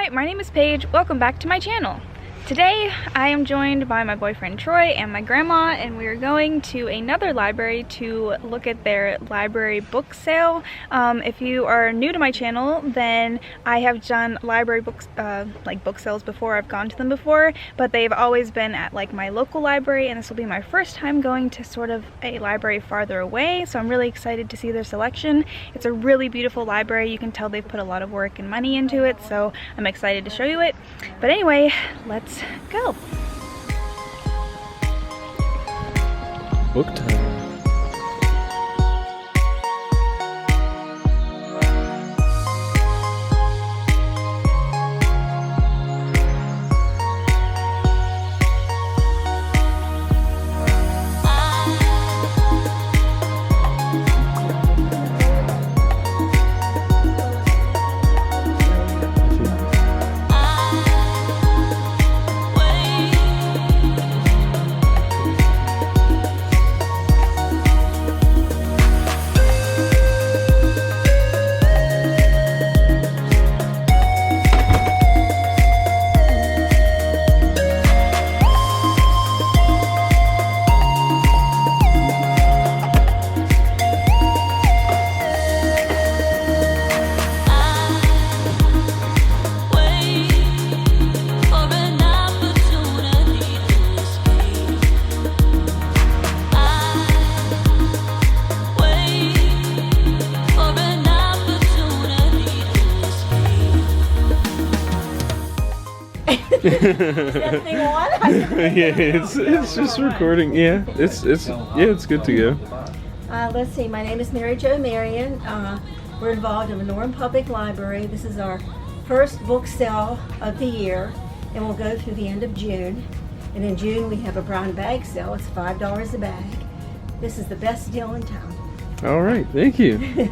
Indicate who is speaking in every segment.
Speaker 1: Hi, my name is Paige. Welcome back to my channel. Today I am joined by my boyfriend Troy and my grandma, and we are going to another library to look at their library book sale. If you are new to my channel, then I have done library books, like book sales before. I've gone to them before, but they've always been at like my local library, and this will be my first time going to sort of a library farther away, so I'm really excited to see their selection. It's a really beautiful library. You can tell they've put a lot of work and money into it, so I'm excited to show you it. But anyway, let's go.
Speaker 2: Book time. Yeah, it's just recording. Yeah, it's good to go.
Speaker 3: Let's see. My name is Mary Jo Marion. We're involved in the Norwin Public Library. This is our first book sale of the year, and we'll go through the end of June. And in June we have a brown bag sale. It's $5 a bag. This is the best deal in town.
Speaker 2: All right, thank you.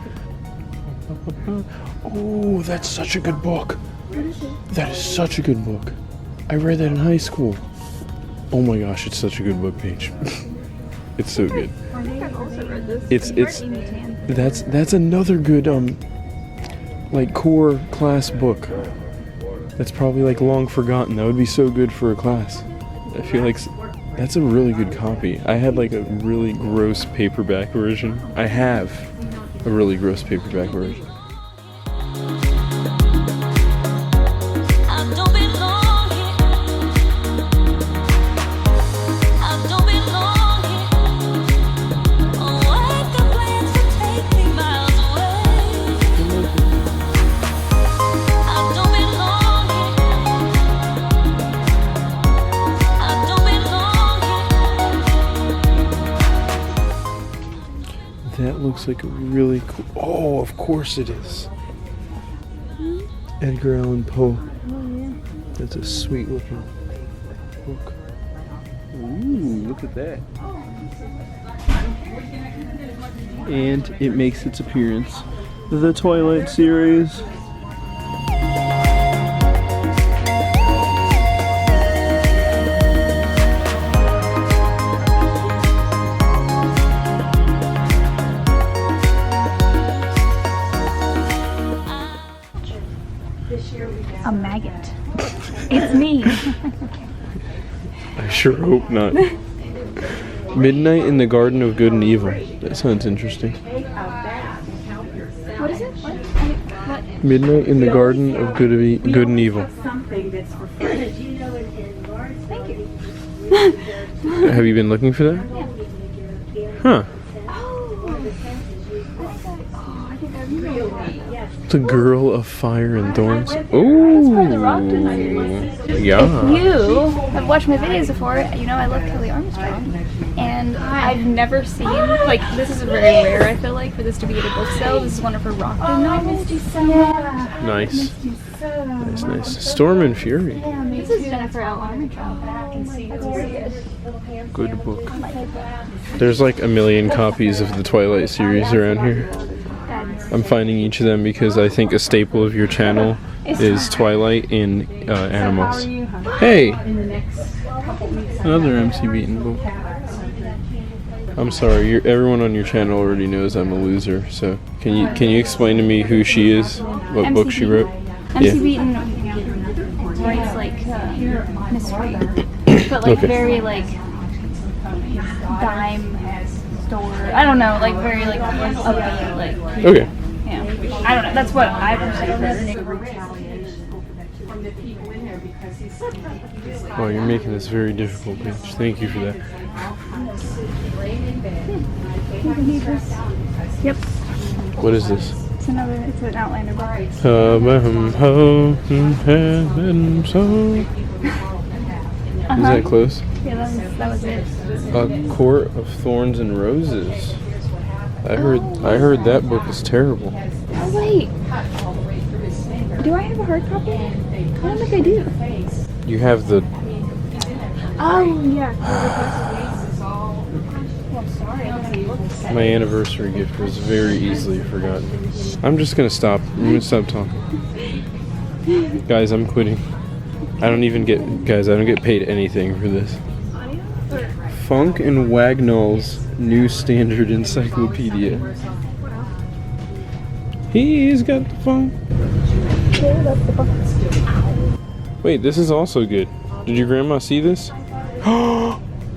Speaker 2: Oh, that's such a good book. That is such a good book. I read that in high school. Oh my gosh, it's such a good book, Paige. It's so good.
Speaker 1: I think I've also read this.
Speaker 2: That's another good like core class book. That's probably like long forgotten. That would be so good for a class. I feel like that's a really good copy. I had like a really gross paperback version. I have a really gross paperback version. That looks like a really cool... Oh, of course it is. Edgar Allan Poe.
Speaker 3: Oh, yeah.
Speaker 2: That's a sweet looking book. Ooh, look at that. And it makes its appearance. The Twilight series.
Speaker 1: A maggot. It's me.
Speaker 2: I sure hope not. Midnight in the Garden of Good and Evil. That sounds interesting.
Speaker 1: What is it? What?
Speaker 2: Midnight in the Garden of Good and Evil.
Speaker 1: Thank you.
Speaker 2: Have you been looking for that? Huh. The Girl of Fire and Thorns. Ooh. Yeah.
Speaker 1: If you have watched my videos before, you know I love Kelley Armstrong. And I've never seen, like, this is very rare, I feel like, for this to be at a book sale. This is one of her Rockton novels. Yeah.
Speaker 2: Nice. Nice. Storm and Fury.
Speaker 1: This is Jennifer L. Armentrout. That's very good.
Speaker 2: Good book. There's like a million copies of the Twilight series around here. I'm finding each of them because I think a staple of your channel is Twilight and animals. Hey! Another MC Beaton book. I'm sorry, everyone on your channel already knows I'm a loser, so can you explain to me who she is? What book she wrote?
Speaker 1: MC Beaton writes like mystery, but like
Speaker 2: Okay.
Speaker 1: very like dime store. I don't know, like very like upbeat, like
Speaker 2: Okay.
Speaker 1: yeah. I don't know. That's what I perceive it.
Speaker 2: Oh, you're making this very difficult, bitch. Thank you for that.
Speaker 1: Yep.
Speaker 2: What is this?
Speaker 1: It's an Outlander book.
Speaker 2: Is that close?
Speaker 1: Yeah, that was it.
Speaker 2: A Court of Thorns and Roses. I heard that book is terrible.
Speaker 1: Oh wait. Do I have a hard copy? I don't think I do.
Speaker 2: You have the
Speaker 1: Oh yeah. Well, sorry.
Speaker 2: my anniversary gift was very easily forgotten. I'm just gonna stop. I'm gonna stop talking. Guys, I'm quitting. I don't get paid anything for this. Funk and Wagnall's New Standard Encyclopedia. He's got the funk. Wait, this is also good. Did your grandma see this?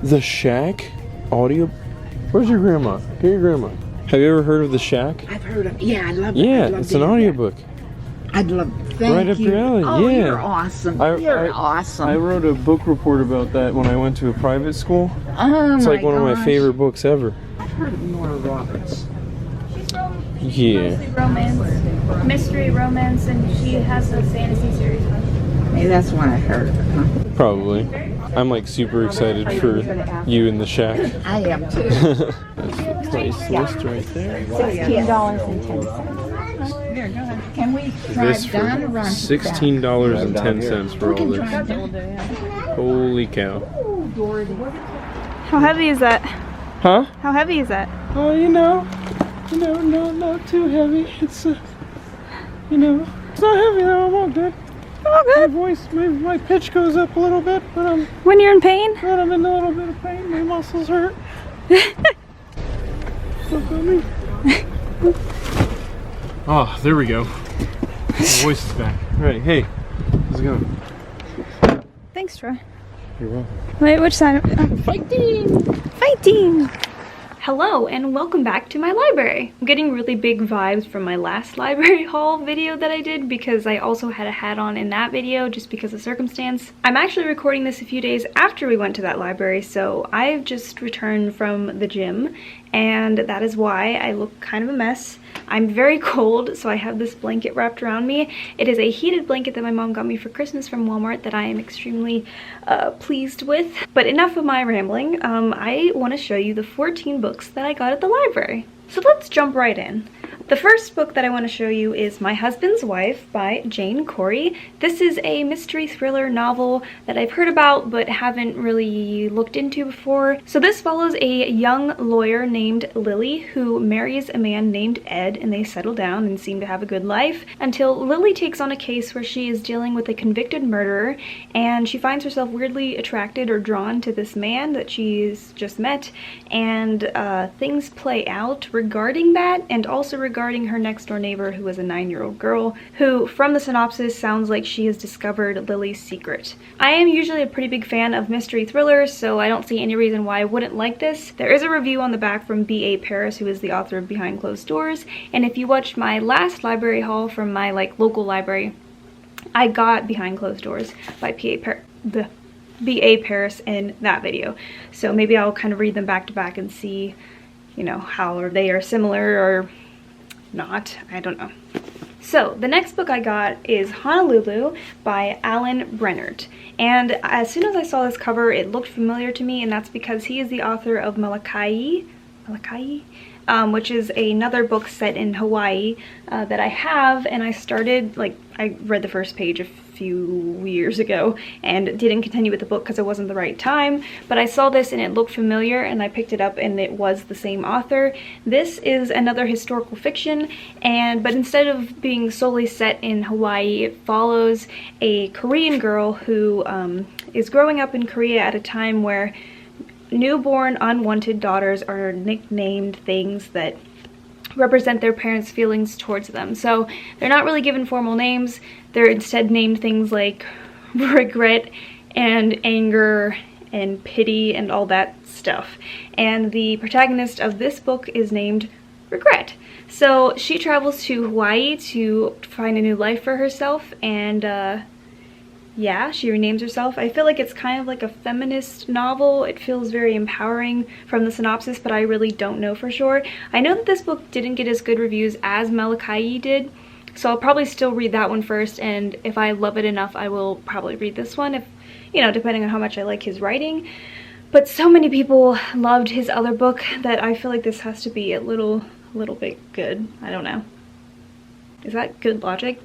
Speaker 2: The Shack audio. Where's your grandma? Get your grandma. Have you ever heard of The Shack?
Speaker 4: I've heard of. Yeah, I love it.
Speaker 2: Yeah,
Speaker 4: I'd love
Speaker 2: it's
Speaker 4: to
Speaker 2: an
Speaker 4: hear that.
Speaker 2: audiobook.
Speaker 4: I'd love. Thank
Speaker 2: Right up
Speaker 4: you.
Speaker 2: your alley,
Speaker 4: Oh,
Speaker 2: yeah.
Speaker 4: you're awesome.
Speaker 2: I
Speaker 4: awesome.
Speaker 2: wrote a book report about that when I went to a private school.
Speaker 4: Oh
Speaker 2: It's
Speaker 4: my
Speaker 2: like one of my
Speaker 4: gosh.
Speaker 2: favorite books ever.
Speaker 4: I've heard of Nora Roberts.
Speaker 2: Yeah.
Speaker 1: Romance, mystery, romance, and she has a fantasy series.
Speaker 4: Maybe that's why I heard of it. Huh?
Speaker 2: Probably. I'm like super excited for you in The Shack.
Speaker 4: I am too.
Speaker 2: That's price list right there.
Speaker 1: $16.10.
Speaker 4: Can we
Speaker 2: This
Speaker 4: drive
Speaker 2: for
Speaker 4: down or run?
Speaker 2: $16.10 for all this. Holy cow.
Speaker 1: How heavy is that?
Speaker 2: Huh?
Speaker 1: How heavy is that?
Speaker 2: Oh, no, not too heavy. It's, it's not heavy though. I'm all good.
Speaker 1: Oh,
Speaker 2: My
Speaker 1: good.
Speaker 2: voice, my pitch goes up a little bit, but I'm
Speaker 1: When you're in pain?
Speaker 2: in a little bit of pain. My muscles hurt. Look at me. Oh, there we go. My voice is back. All right, hey, how's it going?
Speaker 1: Thanks, Troy.
Speaker 2: You're welcome.
Speaker 1: Wait, which side? Fighting! Hello and welcome back to my library. I'm getting really big vibes from my last library haul video that I did because I also had a hat on in that video just because of circumstance. I'm actually recording this a few days after we went to that library, so I've just returned from the gym and that is why I look kind of a mess. I'm very cold, so I have this blanket wrapped around me. It is a heated blanket that my mom got me for Christmas from Walmart that I am extremely pleased with. But enough of my rambling. I want to show you the 14 books that I got at the library. So let's jump right in. The first book that I want to show you is My Husband's Wife by Jane Corry. This is a mystery thriller novel that I've heard about but haven't really looked into before. So this follows a young lawyer named Lily who marries a man named Ed, and they settle down and seem to have a good life until Lily takes on a case where she is dealing with a convicted murderer and she finds herself weirdly attracted or drawn to this man that she's just met, and things play out regarding that and also regarding her next door neighbor who is a 9-year-old girl who, from the synopsis, sounds like she has discovered Lily's secret. I am usually a pretty big fan of mystery thrillers, so I don't see any reason why I wouldn't like this. There is a review on the back from B.A. Paris, who is the author of Behind Closed Doors, and if you watched my last library haul from my local library, I got Behind Closed Doors by B.A. Paris in that video. So maybe I'll kind of read them back to back and see, you know, how they are similar or not. I don't know. So the next book I got is Honolulu by Brennert. And as soon as I saw this cover, it looked familiar to me, and that's because he is the author of Moloka'i, which is another book set in Hawaii that I have, and I started, I read the first page a few years ago and didn't continue with the book because it wasn't the right time, but I saw this and it looked familiar and I picked it up and it was the same author. This is another historical fiction, but instead of being solely set in Hawaii, it follows a Korean girl who is growing up in Korea at a time where newborn unwanted daughters are nicknamed things that represent their parents' feelings towards them. So they're not really given formal names. They're instead named things like regret and anger and pity and all that stuff. And the protagonist of this book is named Regret. So she travels to Hawaii to find a new life for herself, and yeah, she renames herself. I feel like it's kind of like a feminist novel. It feels very empowering from the synopsis, but I really don't know for sure. I know that this book didn't get as good reviews as Moloka'i did, so I'll probably still read that one first, and if I love it enough, I will probably read this one, if, you know, depending on how much I like his writing. But so many people loved his other book that I feel like this has to be a little bit good. I don't know. Is that good logic?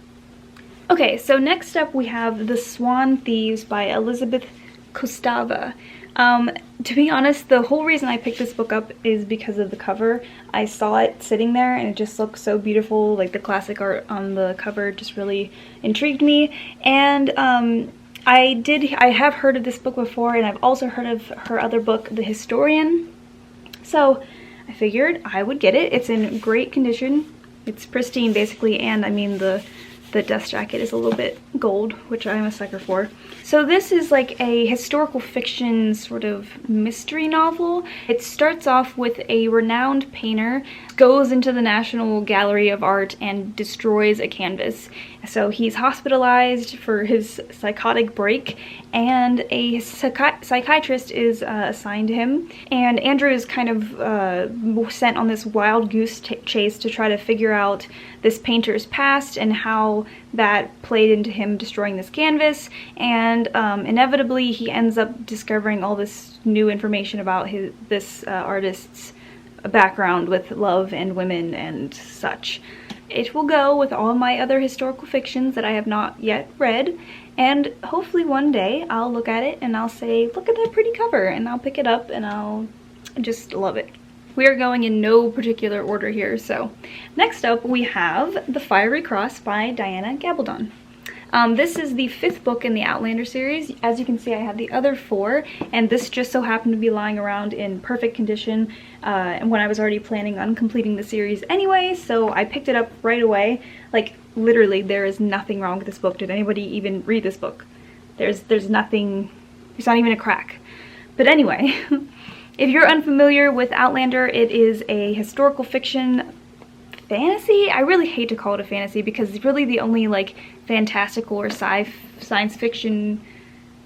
Speaker 1: Okay, so next up we have The Swan Thieves by Elizabeth Kostova. To be honest, the whole reason I picked this book up is because of the cover. I saw it sitting there and it just looked so beautiful, like the classic art on the cover just really intrigued me. And I have heard of this book before, and I've also heard of her other book, The Historian. So I figured I would get it. It's in great condition. It's pristine basically, and I mean the dust jacket is a little bit gold, which I'm a sucker for. So this is like a historical fiction sort of mystery novel. It starts off with a renowned painter goes into the National Gallery of Art and destroys a canvas. So he's hospitalized for his psychotic break, and a psychiatrist is assigned to him. And Andrew is kind of sent on this wild goose chase to try to figure out this painter's past and how that played into him destroying this canvas. And inevitably he ends up discovering all this new information about this artist's background with love and women and such. It will go with all my other historical fictions that I have not yet read, and hopefully one day I'll look at it and I'll say, look at that pretty cover, and I'll pick it up and I'll just love it. We are going in no particular order here, so next up we have The Fiery Cross by Diana Gabaldon. This is the 5th book in the Outlander series. As you can see, I have the other 4, and this just so happened to be lying around in perfect condition and when I was already planning on completing the series anyway, so I picked it up right away. Like, literally, there is nothing wrong with this book. Did anybody even read this book? There's nothing, there's not even a crack. But anyway, if you're unfamiliar with Outlander, it is a historical fiction fantasy. I really hate to call it a fantasy because really the only like fantastical or science fiction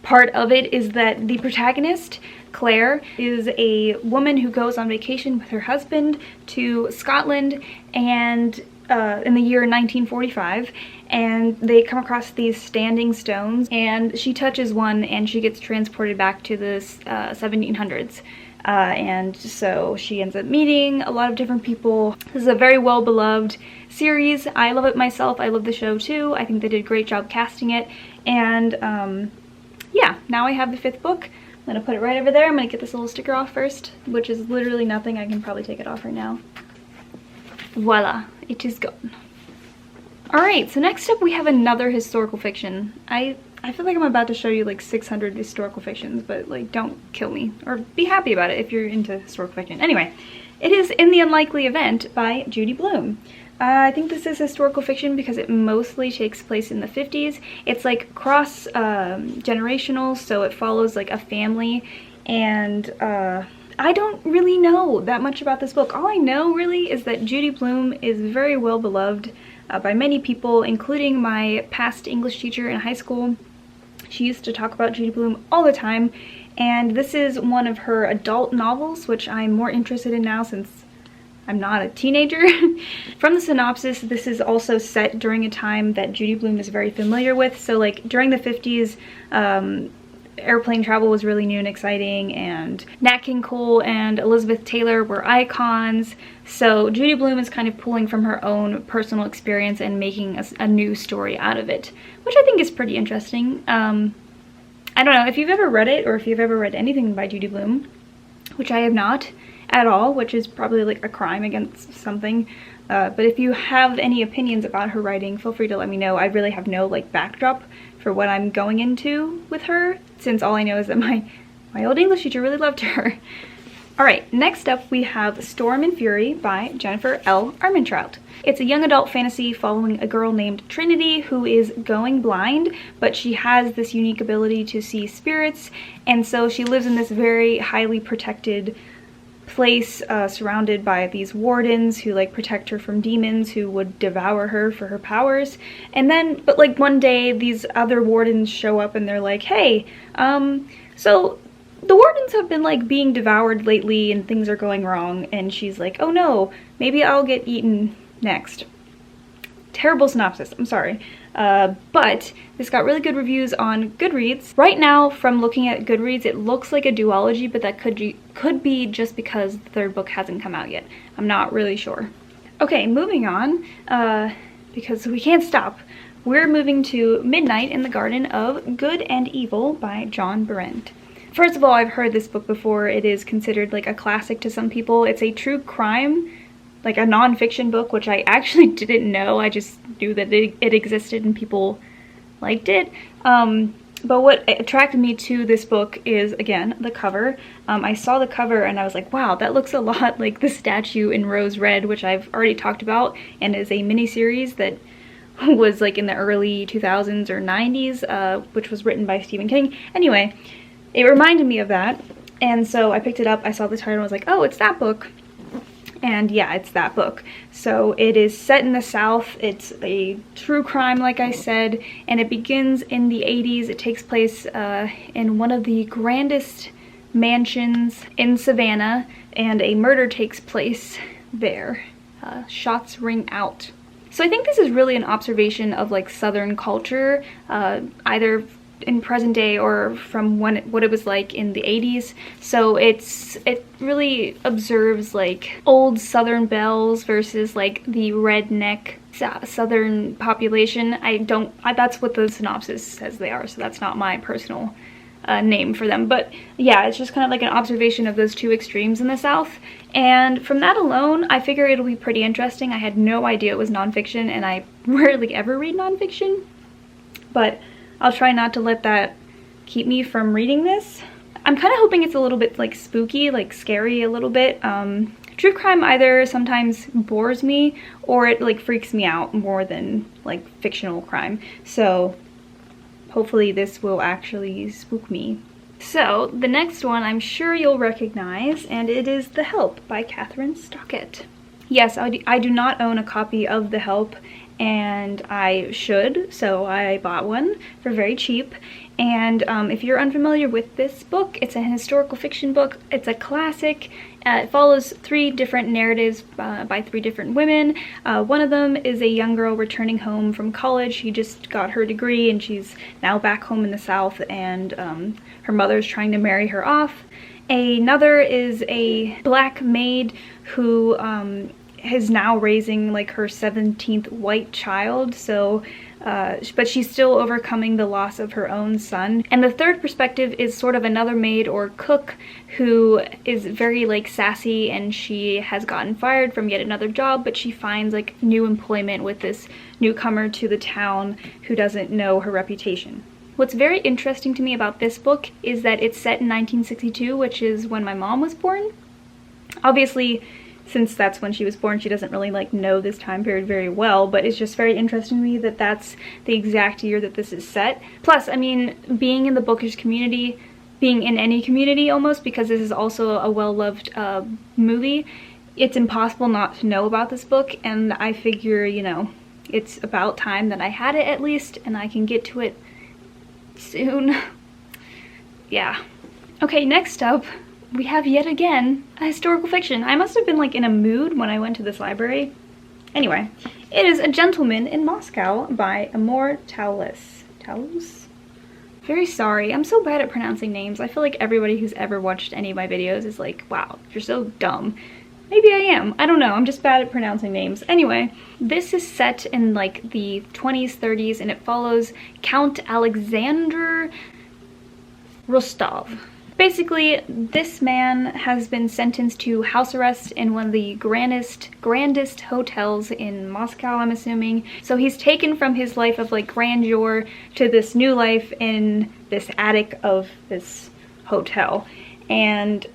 Speaker 1: part of it is that the protagonist, Claire, is a woman who goes on vacation with her husband to Scotland and in the year 1945, and they come across these standing stones, and she touches one and she gets transported back to the 1700s. And so she ends up meeting a lot of different people. This is a very well-beloved series. I love it myself. I love the show too. I think they did a great job casting it. And yeah, now I have the 5th book. I'm gonna put it right over there. I'm gonna get this little sticker off first, which is literally nothing. I can probably take it off right now. Voila, it is gone. Alright, so next up we have another historical fiction. I feel like I'm about to show you like 600 historical fictions, but like don't kill me. Or be happy about it if you're into historical fiction. Anyway, it is In the Unlikely Event by Judy Blume. I think this is historical fiction because it mostly takes place in the 50s. It's like cross generational, so it follows like a family, and I don't really know that much about this book. All I know really is that Judy Blume is very well beloved by many people, including my past English teacher in high school. She used to talk about Judy Blume all the time, and this is one of her adult novels, which I'm more interested in now since I'm not a teenager. From the synopsis, this is also set during a time that Judy Blume is very familiar with. So like during the 50s, airplane travel was really new and exciting, and Nat King Cole and Elizabeth Taylor were icons. So Judy Blume is kind of pulling from her own personal experience and making a new story out of it, which I think is pretty interesting. I don't know if you've ever read it or if you've ever read anything by Judy Blume, which I have not at all, which is probably like a crime against something. But if you have any opinions about her writing, feel free to let me know. I really have no like backdrop for what I'm going into with her, since all I know is that my old English teacher really loved her. Alright, next up we have Storm and Fury by Jennifer L. Armentrout. It's a young adult fantasy following a girl named Trinity who is going blind, but she has this unique ability to see spirits, and so she lives in this very highly protected place surrounded by these wardens who like protect her from demons who would devour her for her powers. And then, but like one day these other wardens show up and they're like, hey, so the wardens have been like being devoured lately and things are going wrong. And she's like, oh no, maybe I'll get eaten next. Terrible synopsis, I'm sorry. But this got really good reviews on Goodreads. Right now, from looking at Goodreads, it looks like a duology, but that could be just because the third book hasn't come out yet. I'm not really sure. Okay, moving on, because we can't stop. We're moving to Midnight in the Garden of Good and Evil by John Berendt. First of all, I've heard this book before. It is considered like a classic to some people. It's a true crime, like a non-fiction book, which I actually didn't know. I just knew that it existed and people liked it. But what attracted me to this book is, again, the cover. I saw the cover and I was like, wow, that looks a lot like the statue in Rose Red, which I've already talked about, and is a miniseries that was like in the early 2000s or 90s, which was written by Stephen King. Anyway, it reminded me of that, and so I picked it up, I saw the title, and I was like, oh, it's that book. And yeah, it's that book. So it is set in the South, it's a true crime like I said, and it begins in the 80s. It takes place in one of the grandest mansions in Savannah, and a murder takes place there. Shots ring out. So I think this is really an observation of like Southern culture, either in present day or from what it was like in the 80s. So it really observes like old Southern belles versus like the redneck Southern population. That's what the synopsis says they are, so that's not my personal name for them. But yeah, it's just kind of like an observation of those two extremes in the South. And from that alone, I figure it'll be pretty interesting. I had no idea it was nonfiction, and I rarely ever read nonfiction, but I'll try not to let that keep me from reading this. I'm kind of hoping it's a little bit like spooky, like scary a little bit. True crime either sometimes bores me or it like freaks me out more than like fictional crime. So hopefully this will actually spook me. So the next one I'm sure you'll recognize, and it is The Help by Kathryn Stockett. Yes, I do not own a copy of The Help, and I should, so I bought one for very cheap. And if you're unfamiliar with this book, it's a historical fiction book. It's a classic. It follows 3 different narratives by 3 different women. One of them is a young girl returning home from college. She just got her degree and she's now back home in the South, and her mother's trying to marry her off. Another is a black maid who is now raising like her 17th white child, so but she's still overcoming the loss of her own son. And the third perspective is sort of another maid or cook who is very like sassy, and she has gotten fired from yet another job, but she finds like new employment with this newcomer to the town who doesn't know her reputation. What's very interesting to me about this book is that it's set in 1962, which is when my mom was born. Obviously, since that's when she was born, she doesn't really like know this time period very well, but it's just very interesting to me that that's the exact year that this is set. Plus, I mean, being in the bookish community, being in any community almost, because this is also a well-loved movie, it's impossible not to know about this book, and I figure, you know, it's about time that I had it at least, and I can get to it soon. Yeah. Okay, next up, we have yet again a historical fiction. I must have been like in a mood when I went to this library. Anyway, it is A Gentleman in Moscow by Amor Towles. Towles? Very sorry, I'm so bad at pronouncing names. I feel like everybody who's ever watched any of my videos is like, wow, you're so dumb. Maybe I am, I don't know, I'm just bad at pronouncing names. Anyway, this is set in like the 20s, 30s, and it follows Count Alexander Rostov. Basically, this man has been sentenced to house arrest in one of the grandest hotels in Moscow, I'm assuming. So he's taken from his life of like grandeur to this new life in this attic of this hotel. And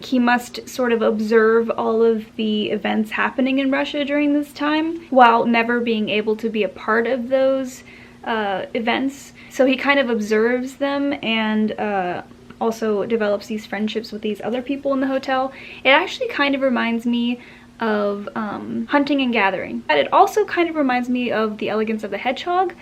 Speaker 1: he must sort of observe all of the events happening in Russia during this time while never being able to be a part of those events. So he kind of observes them and also develops these friendships with these other people in the hotel. It actually kind of reminds me of Hunting and Gathering. But it also kind of reminds me of The Elegance of the Hedgehog,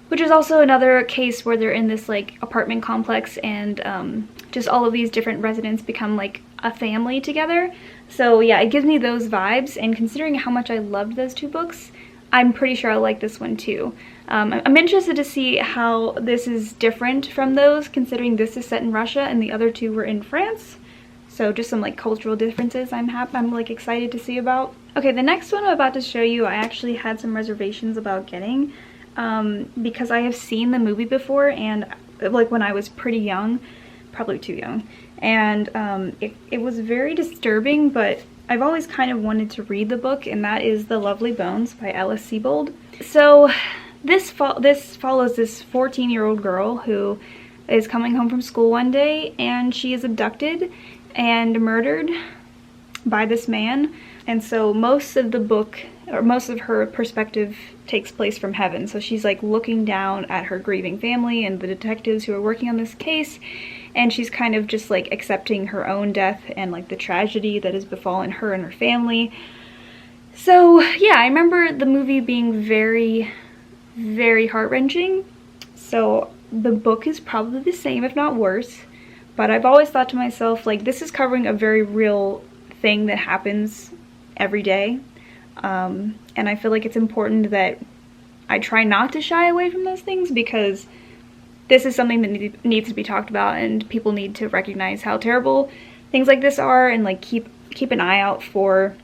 Speaker 1: which is also another case where they're in this like apartment complex and just all of these different residents become like a family together. So yeah, it gives me those vibes, and considering how much I loved those two books, I'm pretty sure I'll like this one too. I'm interested to see how this is different from those, considering this is set in Russia and the other two were in France. So just some like cultural differences I'm like excited to see about. Okay, the next one I'm about to show you, I actually had some reservations about getting because I have seen the movie before, and like when I was pretty young, probably too young, and it was very disturbing, but I've always kind of wanted to read the book, and that is The Lovely Bones by Alice Sebold. So this follows this 14-year-old girl who is coming home from school one day, and she is abducted and murdered by this man. And so most of the book, or most of her perspective, takes place from heaven. So she's like looking down at her grieving family and the detectives who are working on this case, and she's kind of just like accepting her own death and like the tragedy that has befallen her and her family. So yeah, I remember the movie being very, very heart-wrenching. So the book is probably the same, if not worse. But I've always thought to myself, like, this is covering a very real thing that happens every day. And I feel like it's important that I try not to shy away from those things, because this is something that needs to be talked about, and people need to recognize how terrible things like this are, and like keep an eye out for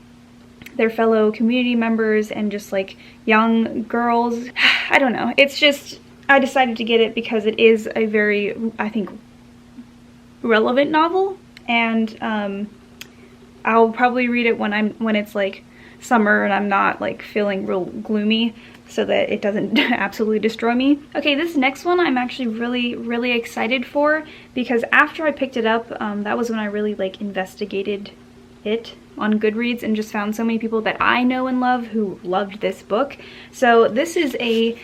Speaker 1: their fellow community members and just like young girls. I don't know. It's just, I decided to get it because it is a very, I think, relevant novel, and I'll probably read it when it's like summer and I'm not like feeling real gloomy, so that it doesn't absolutely destroy me. Okay, this next one I'm actually really excited for, because after I picked it up, that was when I really like investigated it on Goodreads and just found so many people that I know and love who loved this book. So this is a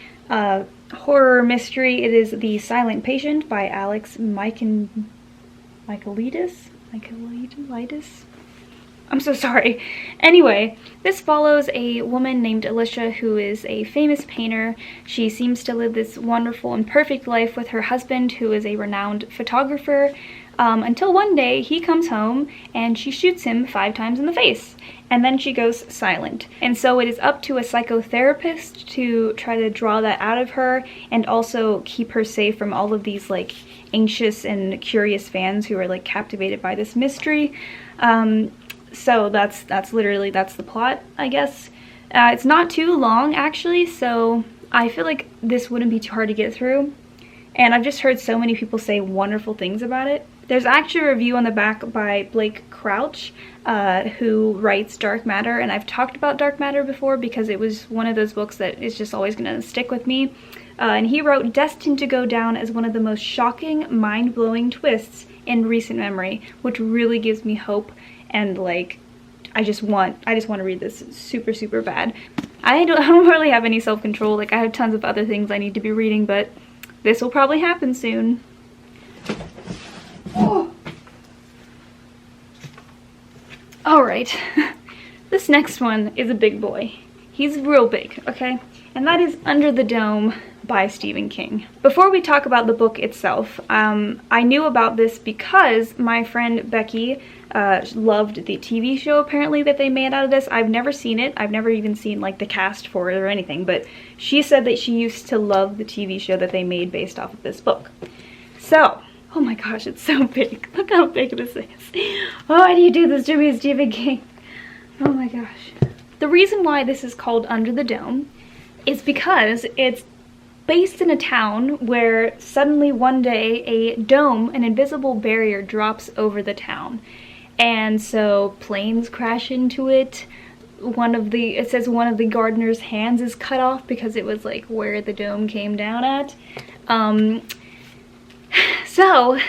Speaker 1: horror mystery. It is The Silent Patient by Alex Michaelides? I'm so sorry. Anyway, this follows a woman named Alicia who is a famous painter. She seems to live this wonderful and perfect life with her husband, who is a renowned photographer, until one day he comes home and she shoots him 5 times in the face, and then she goes silent. And so it is up to a psychotherapist to try to draw that out of her and also keep her safe from all of these like anxious and curious fans who are like captivated by this mystery. So that's the plot, I guess. It's not too long actually, so I feel like this wouldn't be too hard to get through, and I've just heard so many people say wonderful things about it. There's actually a review on the back by Blake Crouch, who writes Dark Matter, and I've talked about Dark Matter before because it was one of those books that is just always going to stick with me. And he wrote, "Destined to go down as one of the most shocking, mind-blowing twists in recent memory," which really gives me hope, and like I just want to read this super bad. I don't really have any self-control. Like, I have tons of other things I need to be reading, but this will probably happen soon. Oh. Alright, this next one is a big boy. He's real big, okay? And that is Under the Dome by Stephen King. Before we talk about the book itself, I knew about this because my friend Becky loved the TV show apparently that they made out of this. I've never seen it. I've never even seen like the cast for it or anything, but she said that she used to love the TV show that they made based off of this book. So, oh my gosh, it's so big. Look how big this is. Oh, why do you do this to me, Stephen King? Oh my gosh. The reason why this is called Under the Dome is because it's based in a town where suddenly one day a dome, an invisible barrier, drops over the town. And so planes crash into it. It says one of the gardener's hands is cut off because it was like where the dome came down at. So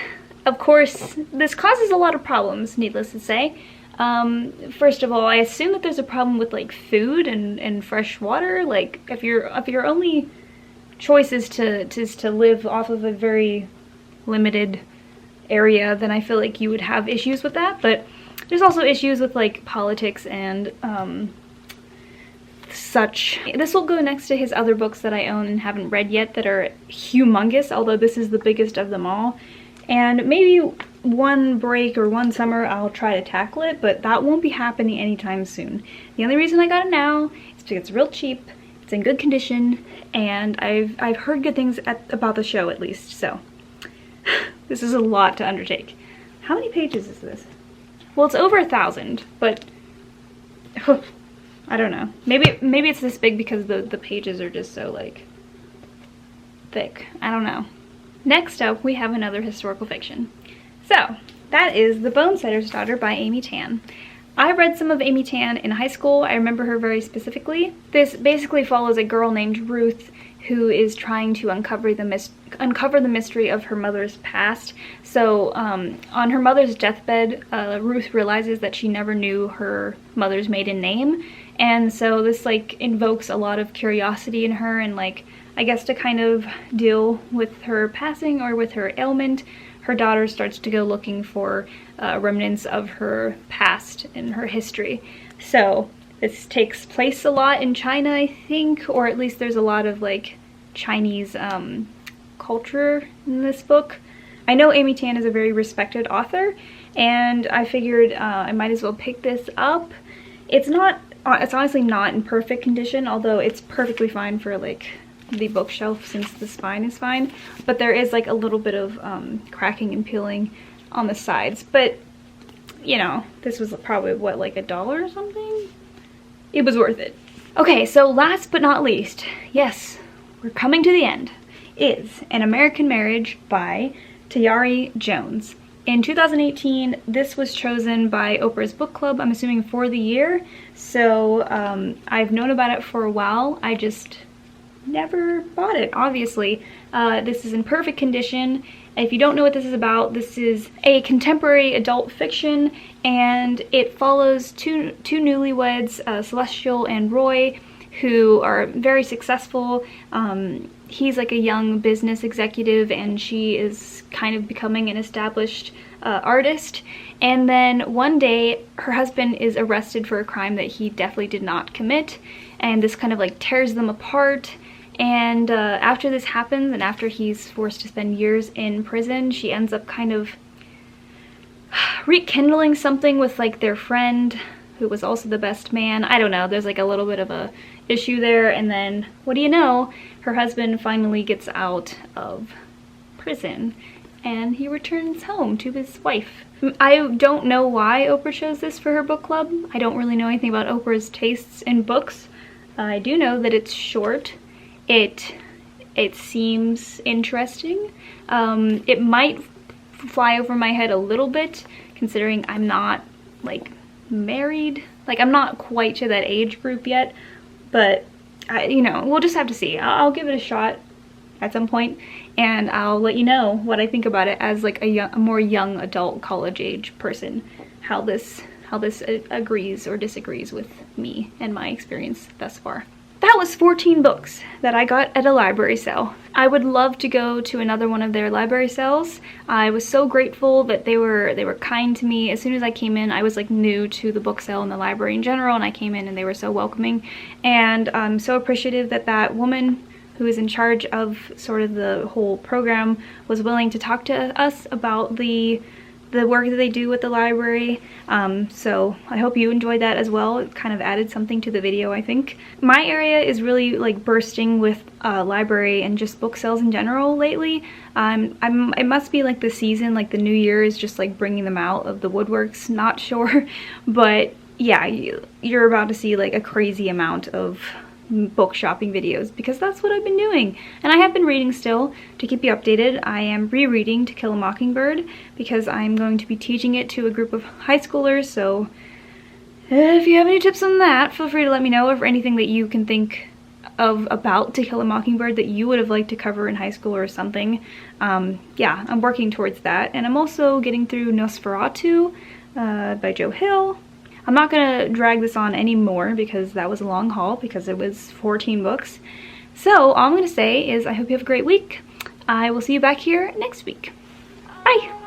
Speaker 1: of course, this causes a lot of problems, needless to say. First of all, I assume that there's a problem with like food and fresh water. Like if your only choice is to live off of a very limited area, then I feel like you would have issues with that. But there's also issues with like politics and such. This will go next to his other books that I own and haven't read yet that are humongous, although this is the biggest of them all. And maybe one break or one summer I'll try to tackle it, but that won't be happening anytime soon. The only reason I got it now is because it's real cheap, it's in good condition, and I've heard good things about the show at least, so this is a lot to undertake. How many pages is this? Well, it's over 1,000, but I don't know. Maybe it's this big because the pages are just so like thick. I don't know. Next up, we have another historical fiction. So, that is The Bonesetter's Daughter by Amy Tan. I read some of Amy Tan in high school. I remember her very specifically. This basically follows a girl named Ruth who is trying to uncover the mystery of her mother's past. So, on her mother's deathbed, Ruth realizes that she never knew her mother's maiden name. And so this like invokes a lot of curiosity in her, and like, I guess to kind of deal with her passing or with her ailment, her daughter starts to go looking for remnants of her past and her history. So this takes place a lot in China, I think, or at least there's a lot of like Chinese culture in this book. I know Amy Tan is a very respected author, and I figured I might as well pick this up. It's honestly not in perfect condition, although it's perfectly fine for like the bookshelf since the spine is fine, but there is like a little bit of cracking and peeling on the sides. But you know, this was probably what, like $1 or something? It was worth it. Okay, so last but not least, yes, we're coming to the end, is An American Marriage by Tayari Jones. In 2018, this was chosen by Oprah's book club, I'm assuming for the year, so I've known about it for a while. I just never bought it, obviously. This is in perfect condition. If you don't know what this is about, this is a contemporary adult fiction, and it follows two newlyweds, Celestial and Roy, who are very successful. He's like a young business executive, and she is kind of becoming an established artist. And then one day, her husband is arrested for a crime that he definitely did not commit, and this kind of like tears them apart. And after this happens, and after he's forced to spend years in prison, she ends up kind of rekindling something with like their friend, who was also the best man. I don't know, there's like a little bit of a issue there, and then what do you know, her husband finally gets out of prison and he returns home to his wife. I don't know why Oprah chose this for her book club. I don't really know anything about Oprah's tastes in books. I do know that it's short. It seems interesting. It might fly over my head a little bit, considering I'm not like married. Like, I'm not quite to that age group yet, but you know, we'll just have to see. I'll give it a shot at some point, and I'll let you know what I think about it as like a more young adult college age person, how this agrees or disagrees with me and my experience thus far. That was 14 books that I got at a library sale. I would love to go to another one of their library sales. I was so grateful that they were kind to me. As soon as I came in, I was like new to the book sale and the library in general, and I came in and they were so welcoming. And I'm so appreciative that that woman who is in charge of sort of the whole program was willing to talk to us about the work that they do with the library. So I hope you enjoyed that as well. It kind of added something to the video, I think. My area is really like bursting with library and just book sales in general lately. It must be like the season, like the new year is just like bringing them out of the woodworks, not sure. But yeah, you're about to see like a crazy amount of book shopping videos, because that's what I've been doing. And I have been reading still. To keep you updated, I am rereading To Kill a Mockingbird because I'm going to be teaching it to a group of high schoolers, so if you have any tips on that, feel free to let me know, or anything that you can think about To Kill a Mockingbird that you would have liked to cover in high school or something. Yeah, I'm working towards that. And I'm also getting through Nosferatu by Joe Hill. I'm not gonna drag this on anymore because that was a long haul because it was 14 books. So all I'm gonna say is I hope you have a great week. I will see you back here next week. Bye!